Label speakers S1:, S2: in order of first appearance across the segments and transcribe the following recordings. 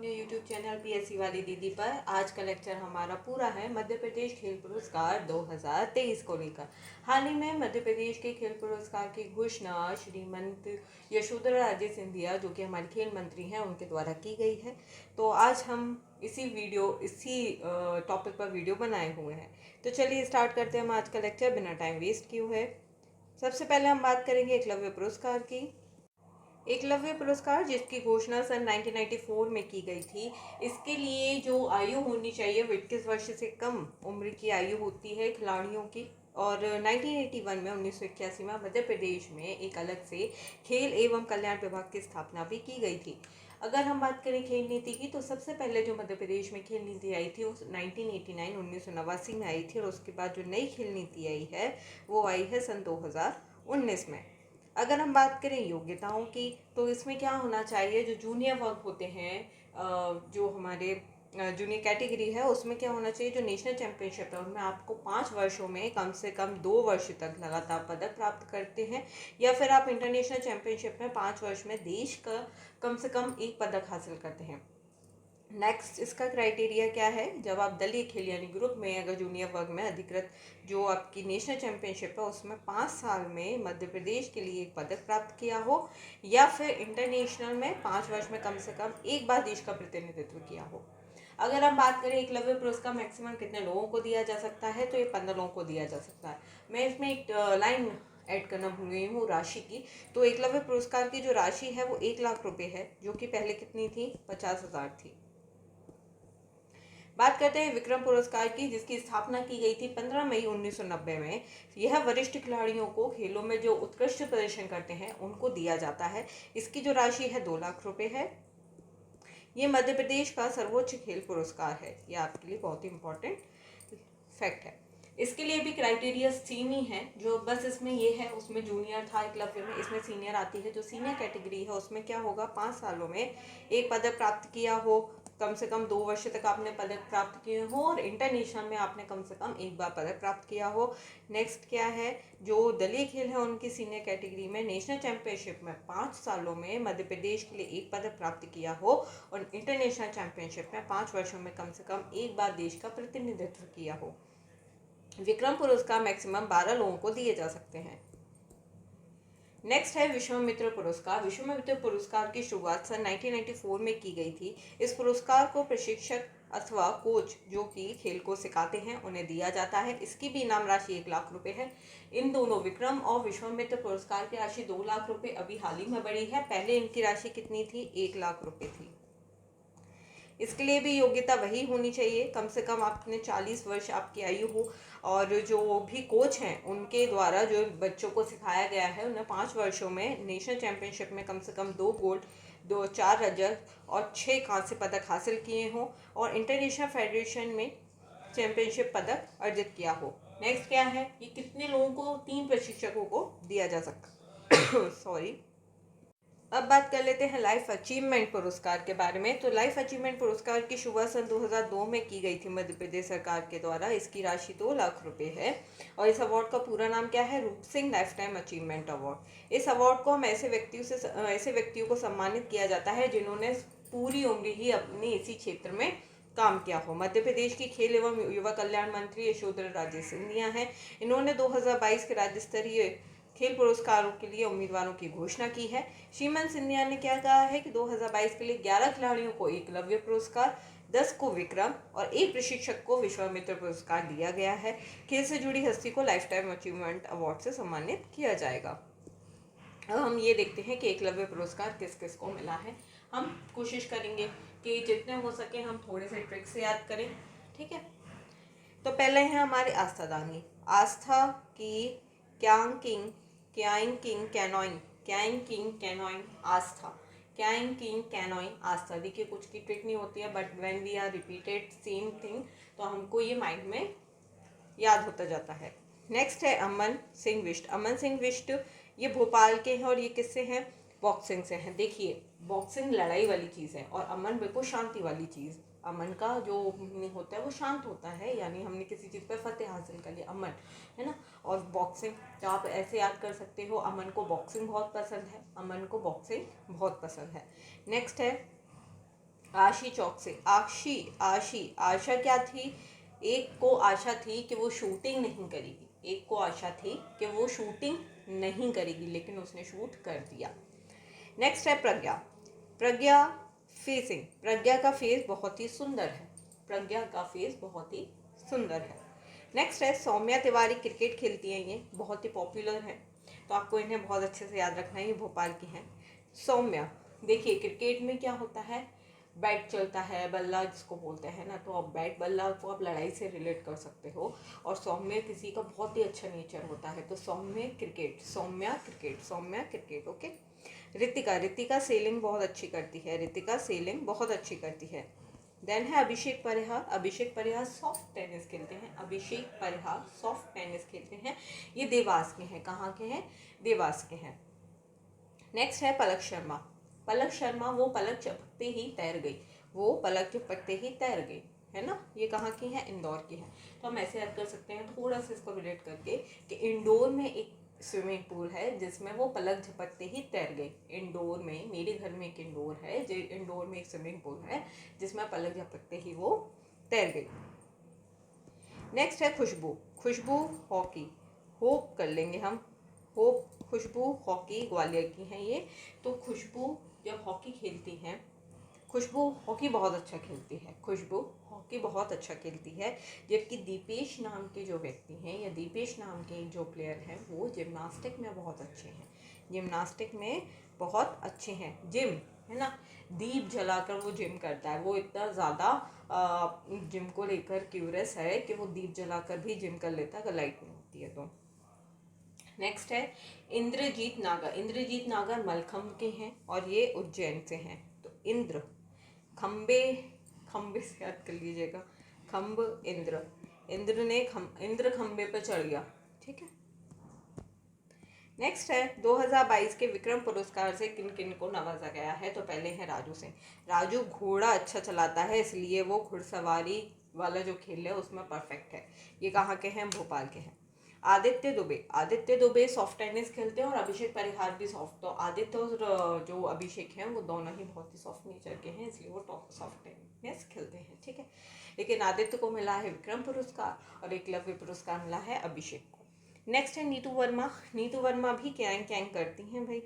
S1: अपने YouTube channel PSC वाली दीदी पर। आज का लेक्चर हमारा पूरा है मध्य प्रदेश खेल पुरस्कार 2023 को लेकर। हाल ही में मध्य प्रदेश के खेल पुरस्कार की घोषणा श्रीमंत यशोधरा राजे सिंधिया, जो कि हमारे खेल मंत्री हैं, उनके द्वारा की गई है। तो आज हम इसी टॉपिक पर वीडियो बनाए हुए हैं। तो चलिए स्टार्ट करते हैं हम आज का लेक्चर बिना टाइम वेस्ट किए हुए। सबसे पहले हम बात करेंगे एकलव्य पुरस्कार की। एकलव्य पुरस्कार, जिसकी घोषणा सन 1994 में की गई थी, इसके लिए जो आयु होनी चाहिए वो 21 वर्ष से कम उम्र की आयु होती है खिलाड़ियों की। और 1981 में 1981 में मध्य प्रदेश में एक अलग से खेल एवं कल्याण विभाग की स्थापना भी की गई थी। अगर हम बात करें खेल नीति की, तो सबसे पहले जो मध्य प्रदेश में खेल नीति आई थी वो 1989 में आई थी, और उसके बाद जो नई खेल नीति आई है वो आई है सन 2019 में। अगर हम बात करें योग्यताओं की, तो इसमें क्या होना चाहिए, जो जूनियर वर्ग होते हैं, जो हमारे जूनियर कैटेगरी है, उसमें क्या होना चाहिए, जो नेशनल चैंपियनशिप है उनमें आपको 5 वर्षों में कम से कम 2 वर्ष तक लगातार पदक प्राप्त करते हैं, या फिर आप इंटरनेशनल चैंपियनशिप में 5 वर्ष में देश का कम से कम एक पदक हासिल करते हैं। नेक्स्ट, इसका क्राइटेरिया क्या है, जब आप दलीय खेल यानी ग्रुप में अगर जूनियर वर्ग में अधिकृत जो आपकी नेशनल चैंपियनशिप है उसमें 5 साल में मध्य प्रदेश के लिए एक पदक प्राप्त किया हो, या फिर इंटरनेशनल में 5 वर्ष में कम से कम एक बार देश का प्रतिनिधित्व किया हो। अगर हम बात करें एकलव्य पुरस्कार मैक्सिमम कितने लोगों को दिया जा सकता है, तो ये 15 लोगों को दिया जा सकता है। मैं इसमें एक लाइन ऐड करना भूल गई हूँ राशि की। तो एकलव्य पुरस्कार की जो राशि है वो 1 लाख रुपए है, जो कि पहले कितनी थी, 50,000 थी। बात करते हैं विक्रम पुरस्कार की, जिसकी स्थापना की गई थी 15 मई 1990 में। यह वरिष्ठ खिलाड़ियों को खेलों में जो उत्कृष्ट प्रदर्शन करते हैं उनको दिया जाता है। इसकी जो राशि है 2 लाख रुपए है। ये मध्य प्रदेश का सर्वोच्च खेल पुरस्कार है। यह आपके लिए बहुत ही इंपॉर्टेंट फैक्ट है। इसके लिए भी क्राइटेरिया सेम ही है, जो बस इसमें ये है, उसमें जूनियर था एकलव्य में, इसमें सीनियर आती है। जो सीनियर कैटेगरी है उसमें क्या होगा, 5 सालों में एक पदक प्राप्त किया हो, कम से कम 2 वर्ष तक आपने पदक प्राप्त किए हो, और इंटरनेशनल में आपने कम से कम एक बार पदक प्राप्त किया हो। नेक्स्ट क्या है, जो दलीय खेल है उनकी सीनियर कैटेगरी में नेशनल चैंपियनशिप में 5 सालों में मध्य प्रदेश के लिए एक पदक प्राप्त किया हो, और इंटरनेशनल चैंपियनशिप में 5 वर्षों में कम से कम एक बार देश का प्रतिनिधित्व किया हो। विक्रम पुरस्कार मैक्सिमम 12 लोगों को दिए जा सकते हैं। नेक्स्ट है विश्वामित्र पुरस्कार। विश्वामित्र पुरस्कार की शुरुआत सन 1994 में की गई थी। इस पुरस्कार को प्रशिक्षक अथवा कोच जो कि खेल को सिखाते हैं उन्हें दिया जाता है। इसकी भी इनाम राशि 1 लाख रुपए है। इन दोनों विक्रम और विश्वामित्र पुरस्कार की राशि 2 लाख रुपए अभी हाल ही में बढ़ी है। पहले इनकी राशि कितनी थी, 1 लाख रुपए थी। इसके लिए भी योग्यता वही होनी चाहिए, कम से कम आपने 40 वर्ष आपकी आयु हो, और जो भी कोच हैं उनके द्वारा जो बच्चों को सिखाया गया है उन्हें 5 वर्षों में नेशनल चैंपियनशिप में कम से कम 2 गोल्ड, 4 रजत और 6 कांस्य पदक हासिल किए हों, और इंटरनेशनल फेडरेशन में चैंपियनशिप पदक अर्जित किया हो। नेक्स्ट क्या है, ये कितने लोगों को, 3 प्रशिक्षकों को दिया जा सकता सॉरी। अब बात कर लेते हैं लाइफ अचीवमेंट पुरस्कार के बारे में। तो लाइफ अचीवमेंट पुरस्कार की शुरुआत सन 2002 में की गई थी मध्य प्रदेश सरकार के द्वारा। इसकी राशि 2 लाख रुपए है, और इस अवार्ड का पूरा नाम क्या है, रूप Singh life time achievement award. इस अवार्ड को हम ऐसे व्यक्तियों को सम्मानित किया जाता है जिन्होंने पूरी उम्र ही अपनी इसी क्षेत्र में काम किया हो। मध्य प्रदेश की खेल एवं युवा कल्याण मंत्री यशोधरा राजे सिंधिया हैं। इन्होंने 2022 के राज्य स्तरीय खेल पुरस्कारों के लिए उम्मीदवारों की घोषणा की है। श्रीमंत सिंधिया ने क्या कहा है कि 2022 के लिए 11 खिलाड़ियों को एकलव्य पुरस्कार, 10 को विक्रम और 1 प्रशिक्षक को विश्वामित्र पुरस्कार दिया गया है। खेल से जुड़ी हस्ती को लाइफ टाइम अचीवमेंट अवार्ड से सम्मानित किया जाएगा। अब हम ये देखते हैं कि एकलव्य पुरस्कार किस किस को मिला है। हम कोशिश करेंगे कि जितने हो सके हम थोड़े से ट्रिक से याद करें, ठीक है। तो पहले है हमारे आस्था दानी। आस्था की kayaking canoeing Astha, kayaking canoeing Astha. देखिए कुछ की ट्रिक नहीं होती है, but when we are repeated same thing तो हमको ये माइंड में याद होता जाता है। नेक्स्ट है अमन सिंह विष्ट। अमन सिंह विष्ट ये भोपाल के हैं, और ये किससे हैं, बॉक्सिंग से हैं। देखिए बॉक्सिंग लड़ाई वाली चीज़ है, और अमन बिल्कुल शांति वाली चीज़। अमन का जो मीनिंग होता है वो शांत होता है, यानी हमने किसी चीज़ पर फतेह हासिल कर लिया, अमन, है ना। और बॉक्सिंग तो आप ऐसे याद कर सकते हो, अमन को बॉक्सिंग बहुत पसंद है, अमन को बॉक्सिंग बहुत पसंद है। नेक्स्ट है आशी चौक से। आशी आशी आशा क्या थी? एक को आशा थी कि वो शूटिंग नहीं करेगी, एक को आशा थी कि वो शूटिंग नहीं करेगी, लेकिन उसने शूट कर दिया। नेक्स्ट है प्रज्ञा। प्रज्ञा फेसिंग। प्रज्ञा का फेस बहुत ही सुंदर है, प्रज्ञा का फेस बहुत ही सुंदर है। नेक्स्ट है सौम्या तिवारी। क्रिकेट खेलती हैं, ये बहुत ही पॉपुलर है, तो आपको इन्हें बहुत अच्छे से याद रखना है, ये भोपाल की हैं। सौम्या, देखिए क्रिकेट में क्या होता है, बैट चलता है, बल्ला जिसको बोलते हैं ना, तो आप बैट बल्ला को आप लड़ाई से रिलेट कर सकते हो, और सौम्य किसी का बहुत ही अच्छा नेचर होता है, तो Saumya cricket, Saumya cricket, Saumya cricket. Okay. Ritika. Ritika sailing बहुत अच्छी करती है, ऋतिका सेलिंग बहुत अच्छी करती है। देन है अभिषेक परिहार। अभिषेक परिहार सॉफ्ट टेनिस खेलते हैं, अभिषेक परिहार सॉफ्ट टेनिस खेलते हैं, ये देवास के हैं। कहाँ के हैं? देवास के हैं। नेक्स्ट है पलक शर्मा। पलक शर्मा, वो पलक झपकते ही तैर गई, वो पलक झपकते ही तैर गई, है ना। ये कहाँ की है? इंदौर की है। तो हम ऐसे याद कर सकते हैं थोड़ा सा इसको रिलेट करके कि इंदौर में एक स्विमिंग पूल है जिसमें वो पलक झपकते ही तैर गई। इंदौर में, मेरे घर में एक इंदौर है, जो इंदौर में एक स्विमिंग पूल है जिसमें पलक झपकते ही वो तैर गई। नेक्स्ट है खुशबू। खुशबू हॉकी, होप कर लेंगे हम, होप। खुशबू हॉकी ग्वालियर की हैं ये। तो खुशबू जब हॉकी खेलती हैं, खुशबू हॉकी बहुत अच्छा खेलती है, खुशबू हॉकी बहुत अच्छा खेलती है। जबकि दीपेश नाम के जो व्यक्ति हैं, या दीपेश नाम के जो प्लेयर हैं, वो जिम्नास्टिक में बहुत अच्छे हैं, जिम्नास्टिक में बहुत अच्छे हैं। जिम, है ना, दीप जलाकर वो जिम करता है, वो इतना ज़्यादा जिम को लेकर क्यूरियस है कि वो दीप जलाकर भी जिम कर लेता है अगर लाइट नहीं होती है तो। नेक्स्ट है इंद्रजीत नागर। इंद्रजीत नागर मलखम्ब के हैं और ये उज्जैन से हैं। तो इंद्र, खम्बे, खम्बे से याद कर लीजिएगा, खम्ब इंद्र, इंद्र ने इंद्र खम्बे पर चढ़ गया, ठीक है। नेक्स्ट है 2022 के विक्रम पुरस्कार से किन किन को नवाजा गया है। तो पहले है राजू सिंह। राजू घोड़ा अच्छा चलाता है, इसलिए वो घुड़सवारी वाला जो खेल है उसमें परफेक्ट है। ये कहाँ के हैं? भोपाल के हैं। आदित्य दुबे। आदित्य दुबे सॉफ्ट टेनिस खेलते हैं और अभिषेक परिहार भी सॉफ्ट। तो आदित्य और जो अभिषेक हैं वो दोनों ही बहुत ही सॉफ्ट नेचर के हैं, इसलिए वो टॉप सॉफ्ट टेनिस खेलते हैं, ठीक है। लेकिन आदित्य को मिला है विक्रम पुरस्कार और एकलव्य पुरस्कार मिला है अभिषेक को। नेक्स्ट है नीतू वर्मा। नीतू वर्मा भी कैंग कैंग करती हैं भाई।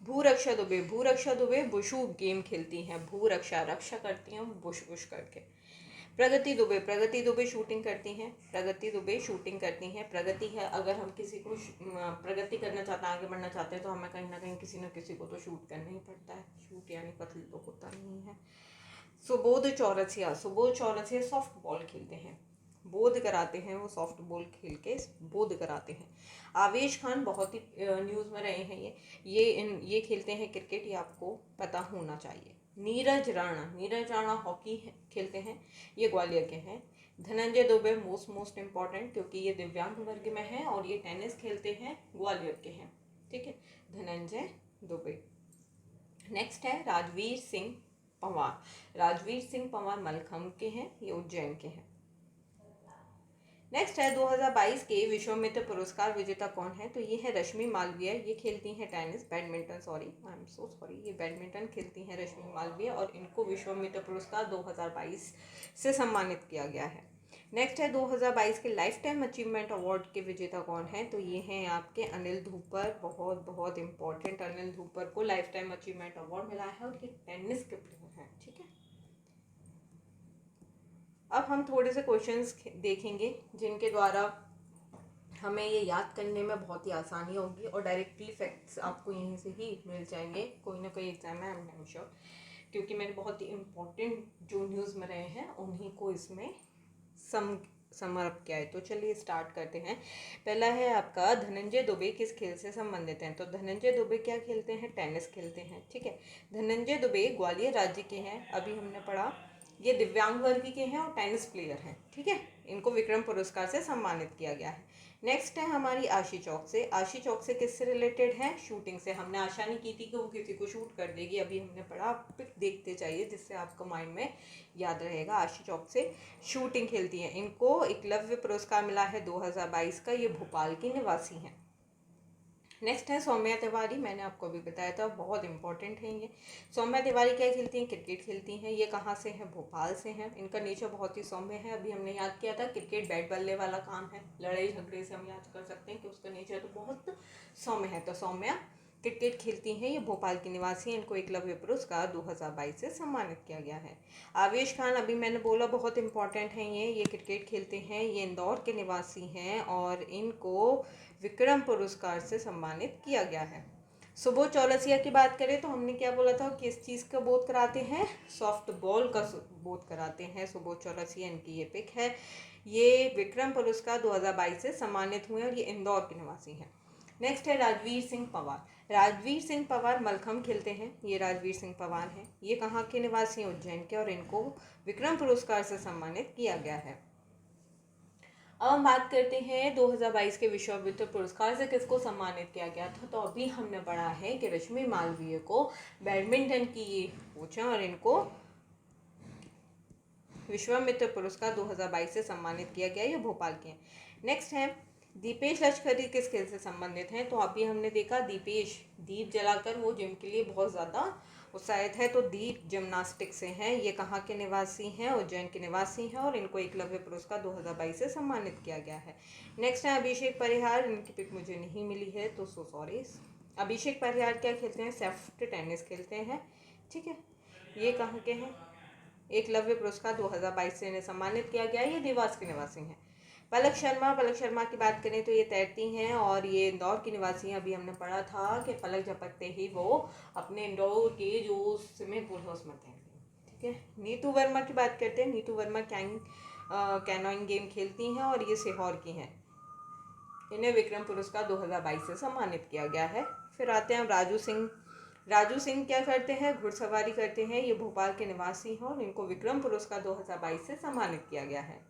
S1: भूरक्षा दुबे। भूरक्षा दुबे बुशू गेम खेलती हैं, भूरक्षा, रक्षा करती हैं बुश बुश करके। प्रगति दुबे। प्रगति दुबे शूटिंग करती हैं, प्रगति दुबे शूटिंग करती हैं। प्रगति है, अगर हम किसी को प्रगति करना चाहते हैं, आगे बढ़ना चाहते हैं, तो हमें कहीं ना कहीं किसी न किसी को तो शूट करना ही पड़ता है। शूट यानी कत्ल तो होता नहीं है। सुबोध चौरसिया। सुबोध चौरसिया सॉफ्ट बॉल खेलते हैं, बोध कराते हैं, वो सॉफ्ट बॉल खेल के बोध कराते हैं। आवेश खान बहुत ही न्यूज़ में रहे हैं, ये खेलते हैं क्रिकेट, ये आपको पता होना चाहिए। नीरज राणा। नीरज राणा हॉकी खेलते हैं, ये ग्वालियर के हैं। धनंजय दुबे मोस्ट इम्पॉर्टेंट, क्योंकि ये दिव्यांग वर्ग में है और ये टेनिस खेलते हैं, ग्वालियर के हैं, ठीक है, धनंजय दुबे। नेक्स्ट है राजवीर सिंह पंवार। राजवीर सिंह पंवार मलखम्ब के हैं, ये उज्जैन के हैं। नेक्स्ट है 2022 के विश्वामित्र पुरस्कार विजेता कौन है। तो ये है रश्मि मालवीय। ये खेलती हैं tennis, badminton, sorry I am so sorry, ये बैडमिंटन खेलती हैं रश्मि मालवीय, और इनको विश्वामित्र पुरस्कार 2022 से सम्मानित किया गया है। नेक्स्ट है 2022 के लाइफ टाइम अचीवमेंट अवार्ड के विजेता कौन है। तो ये हैं आपके अनिल धूपर, बहुत बहुत इंपॉर्टेंट। अनिल धूपर को लाइफ टाइम अचीवमेंट अवार्ड मिला है और ये टेनिस के प्लेयर हैं, ठीक है। अब हम थोड़े से क्वेश्चंस देखेंगे जिनके द्वारा हमें ये याद करने में बहुत ही आसानी होगी और डायरेक्टली फैक्ट्स आपको यहीं से ही मिल जाएंगे। कोई ना कोई एग्जाम है, आई एम श्योर, क्योंकि मैंने बहुत ही इम्पोर्टेंट जो न्यूज़ में रहे हैं उन्हीं को इसमें समर्प किया है। तो चलिए स्टार्ट करते हैं। पहला है आपका धनंजय दुबे किस खेल से संबंधित हैं। तो धनंजय दुबे क्या खेलते हैं? टेनिस खेलते हैं, ठीक है। धनंजय दुबे ग्वालियर राज्य के हैं, अभी हमने पढ़ा। ये दिव्यांग वर्ग के हैं और टेनिस प्लेयर हैं, ठीक है। इनको विक्रम पुरस्कार से सम्मानित किया गया है। नेक्स्ट है हमारी आशी चौक से। आशी चौक से किससे रिलेटेड है? शूटिंग से। हमने आशा नहीं की थी कि वो किसी को शूट कर देगी, अभी हमने पढ़ा, पिक देखते चाहिए जिससे आपको माइंड में याद रहेगा। आशी चौक से शूटिंग खेलती हैं, इनको एकलव्य पुरस्कार मिला है 2022 का, ये भोपाल की निवासी हैं। नेक्स्ट है सौम्या तिवारी। मैंने आपको अभी बताया था, बहुत इंपॉर्टेंट है ये। सौम्या तिवारी क्या खेलती हैं? क्रिकेट खेलती हैं। ये कहाँ से हैं? भोपाल से हैं। इनका नेचर बहुत ही सौम्य है। अभी हमने याद किया था क्रिकेट बैट बल्ले वाला काम है, लड़ाई झगड़े से हम याद कर सकते हैं कि उसका नेचर तो बहुत सौम्य है। तो सौम्या क्रिकेट खेलती हैं। ये भोपाल की निवासी हैं। इनको एकलव्य पुरस्कार 2022 से सम्मानित किया गया है। आवेश खान, अभी मैंने बोला बहुत इंपॉर्टेंट हैं ये क्रिकेट खेलते हैं। ये इंदौर के निवासी हैं और इनको विक्रम पुरस्कार से सम्मानित किया गया है। सुबोध चौरसिया की बात करें तो हमने क्या बोला था, किस चीज़ का बोध कराते हैं? सॉफ्ट बॉल का बोध कराते हैं सुबोध चौरसिया। इनकी ये पिक है। ये विक्रम पुरस्कार 2022 से सम्मानित हुए और ये इंदौर के निवासी हैं। नेक्स्ट है राजवीर सिंह पवार। राजवीर सिंह पवार मलखम खेलते हैं। ये राजवीर सिंह पवार हैं। ये कहाँ के निवासी हैं? उज्जैन के, और इनको विक्रम पुरस्कार से सम्मानित किया गया है। अब हम बात करते हैं 2022 के विश्व पुरस्कार से किसको सम्मानित किया गया था। तो अभी हमने पढ़ा है कि रश्मि मालवीय को बैडमिंटन की ये कोच हैं और इनको विश्वामित्र पुरस्कार 2022 से सम्मानित किया गया। ये भोपाल के हैं। नेक्स्ट है दीपेश लश्करी, किस खेल से संबंधित हैं? तो अभी हमने देखा दीपेश दीप जलाकर वो जिम के लिए बहुत ज़्यादा उत्साहित है। तो दीप जिम्नास्टिक से हैं। ये कहाँ के निवासी हैं? उज्जैन के निवासी हैं और इनको एकलव्य पुरस्कार 2022 से सम्मानित किया गया है। नेक्स्ट है अभिषेक परिहार। इनकी पिक मुझे नहीं मिली है तो सो सॉरी। अभिषेक परिहार क्या खेलते हैं? सेफ्ट टेनिस खेलते हैं। ठीक है, ये कहाँ के हैं? एकलव्य पुरस्कार 2022 से इन्हें सम्मानित किया गया। ये देवास के निवासी हैं। पलक शर्मा की बात करें तो ये तैरती हैं और ये इंदौर की निवासी हैं। अभी हमने पढ़ा था कि पलक झपकते ही वो अपने इंदौर के जो स्विमिंग पूल है उसमें तैरती हैं। ठीक है, नीतू वर्मा की बात करते हैं। नीतू वर्मा कैनोइंग गेम खेलती हैं और ये सीहोर की हैं। इन्हें विक्रम पुरस्कार 2022 से सम्मानित किया गया है। फिर आते हैं राजू सिंह। राजू सिंह क्या करते हैं? घुड़सवारी करते हैं। ये भोपाल के निवासी हैं और इनको विक्रम पुरस्कार 2022 से सम्मानित किया गया है।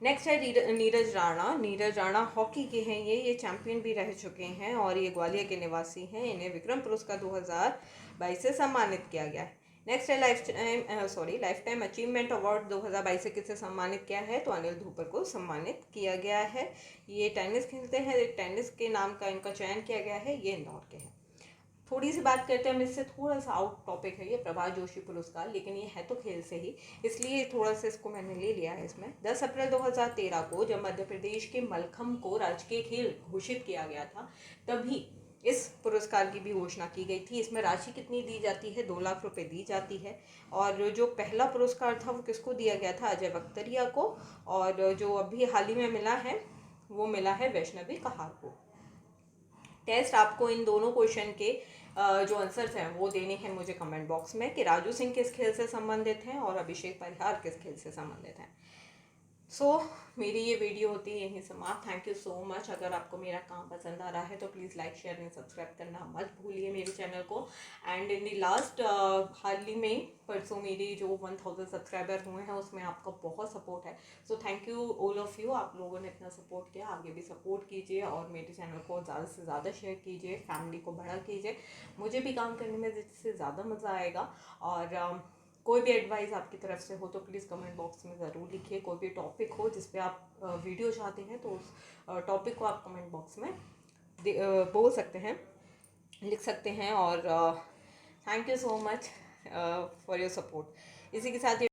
S1: नेक्स्ट है नीरज राणा। नीरज राणा हॉकी के हैं। ये चैंपियन भी रह चुके हैं और ये ग्वालियर के निवासी हैं। इन्हें विक्रम पुरस्कार 2022 से सम्मानित किया गया है। नेक्स्ट है लाइफ टाइम अचीवमेंट अवार्ड 2022 से किसे सम्मानित किया है? तो अनिल धूपर को सम्मानित किया गया है। ये टेनिस खेलते हैं। टेनिस के नाम का इनका चयन किया गया है। ये इंदौर के हैं। थोड़ी सी बात करते हैं हम, इससे थोड़ा सा आउट टॉपिक है ये प्रभात जोशी पुरस्कार, लेकिन ये है तो खेल से ही, इसलिए थोड़ा सा इसको मैंने ले लिया है इसमें। 10 अप्रैल 2013 को जब मध्य प्रदेश के मलखम्ब को राजकीय खेल घोषित किया गया था, तभी इस पुरस्कार की भी घोषणा की गई थी। इसमें राशि कितनी दी जाती है? 2 लाख रुपए दी जाती है। और जो पहला पुरस्कार था वो किसको दिया गया था? अजय बख्तरिया को। और जो अभी हाल ही में मिला है वो मिला है वैष्णवी कहार को। टेस्ट आपको इन दोनों क्वेश्चन के जो आंसर्स हैं वो देने हैं मुझे कमेंट बॉक्स में, कि राजू सिंह किस खेल से संबंधित हैं और अभिषेक परिहार किस खेल से संबंधित हैं। मेरी ये वीडियो होती है यहीं समाप्त। Thank you so much. अगर आपको मेरा काम पसंद आ रहा है तो please like share and subscribe करना मत भूलिए मेरे चैनल को। एंड इन दी लास्ट हाल ही में परसों मेरी जो 1000 सब्सक्राइबर हुए हैं उसमें आपका बहुत सपोर्ट है। So thank you all of you. आप लोगों ने इतना सपोर्ट किया, आगे भी सपोर्ट कीजिए और मेरे चैनल को ज़्यादा से ज़्यादा शेयर कीजिए, फैमिली को बड़ा कीजिए। मुझे भी काम करने में जिससे ज़्यादा मज़ा आएगा। और कोई भी एडवाइस आपकी तरफ से हो तो प्लीज़ कमेंट बॉक्स में ज़रूर लिखिए। कोई भी टॉपिक हो जिस पे आप वीडियो चाहते हैं तो उस टॉपिक को आप कमेंट बॉक्स में बोल सकते हैं, लिख सकते हैं। और thank you so much for your support. इसी के साथ